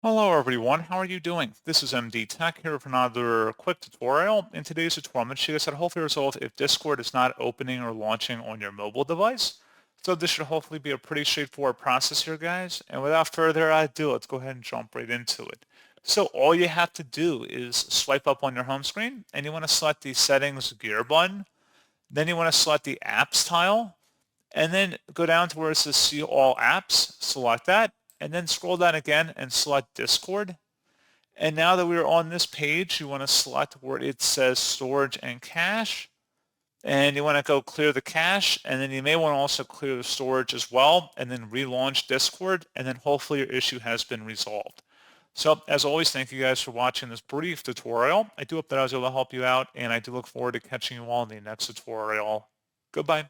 Hello everyone, how are you doing? This is MD Tech here for another quick tutorial. In today's tutorial, I'm going to show you guys how to hopefully resolve if Discord is not opening or launching on your mobile device. So this should hopefully be a pretty straightforward process here, guys. And without further ado, let's go ahead and jump right into it. So all you have to do is swipe up on your home screen and you want to select the settings gear button. Then you want to select the apps tile and then go down to where it says see all apps, select that, and then scroll down again and select Discord. And now that we're on this page, you want to select where it says storage and cache. And you want to go clear the cache, and then you may want to also clear the storage as well, and then relaunch Discord, and then hopefully your issue has been resolved. So as always, thank you guys for watching this brief tutorial. I do hope that I was able to help you out, and I do look forward to catching you all in the next tutorial. Goodbye.